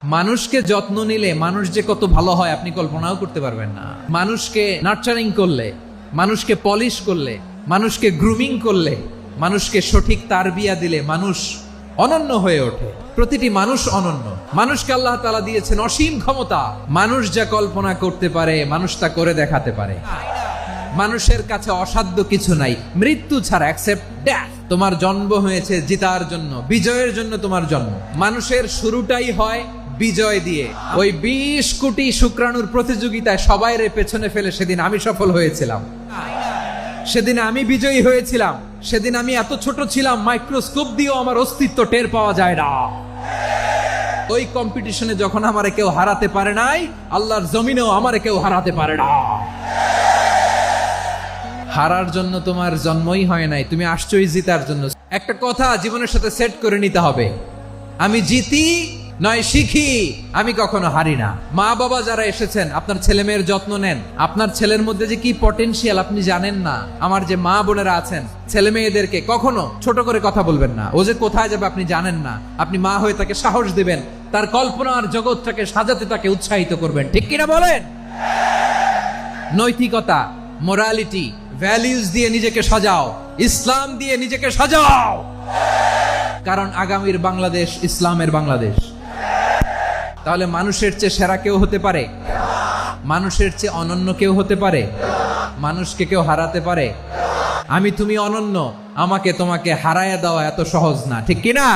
মানুষকে যত্ন নিলে মানুষ যে কত ভালো হয় আপনি কল্পনাও করতে পারবেন না। মানুষকে নার্চারিং করলে, মানুষকে পলিশ করলে, মানুষকে গ্রুমিং করলে, মানুষকে সঠিক তারবিয়া দিলে মানুষ অনন্য হয়ে ওঠে। প্রতিটি মানুষ অনন্য। মানুষকে আল্লাহ তাআলা দিয়েছেন অসীম ক্ষমতা। মানুষ যা কল্পনা করতে পারে মানুষ তা করে দেখাতে পারে। মানুষের কাছে অসাধ্য কিছু নাই মৃত্যু ছাড়া, অ্যাকসেপ্ট ডেথ। তোমার জন্ম হয়েছে জিতার জন্য, বিজয়ের জন্য তোমার জন্ম। মানুষের শুরুটাই হয় বিজয় দিয়ে। ওই 20 কোটি শুক্রাণুর প্রতিযোগিতায় সবাইরে পেছনে ফেলে সেদিন আমি সফল হয়েছিলাম, সেদিন আমি বিজয়ী হয়েছিলাম। সেদিন আমি এত ছোট ছিলাম মাইক্রোস্কোপ দিয়েও আমার অস্তিত্ব টের পাওয়া যায় না। ওই কম্পিটিশনে যখন আমারে কেউ হারাতে পারে নাই, আল্লাহর জমিনেও আমারে কেউ হারাতে পারে না। হারার জন্য তোমার জন্মই হয় নাই, তুমি আসছোই জিতার জন্য। একটা কথা জীবনের সাথে সেট করে নিতে হবে, আমি জিতি নয় শিখি, আমি কখনো হারি না। মা বাবা যারা এসেছেন আপনার ছেলে মেয়ের যত্ন নেন। আপনার ছেলের মধ্যে যে কি পটেনশিয়াল আপনি জানেন না। আমার যে মা বোনেরা আছেন, ছেলে মেয়েদেরকে কখনো ছোট করে কথা বলবেন না। ও যে কোথায় যাবে আপনি জানেন না। আপনি মা হয়ে তাকে সাহস দিবেন, তার কল্পনার জগৎটাকে সাজাতে তাকে উৎসাহিত করবেন। ঠিক কিনা বলেন? নৈতিকতা, মোরালিটি, ভ্যালিউজ দিয়ে নিজেকে সাজাও, ইসলাম দিয়ে নিজেকে সাজাও। কারণ আগামীর বাংলাদেশ ইসলামের বাংলাদেশ। তাহলে মানুষের চেয়ে সেরা কেউ হতে পারে? মানুষের চেয়ে অনন্য কেউ হতে পারে? মানুষকে কেউ হারাতে পারে? আমি তুমি অনন্য, আমাকে তোমাকে হারায়া দেওয়া এত সহজ না। ঠিক কিনা?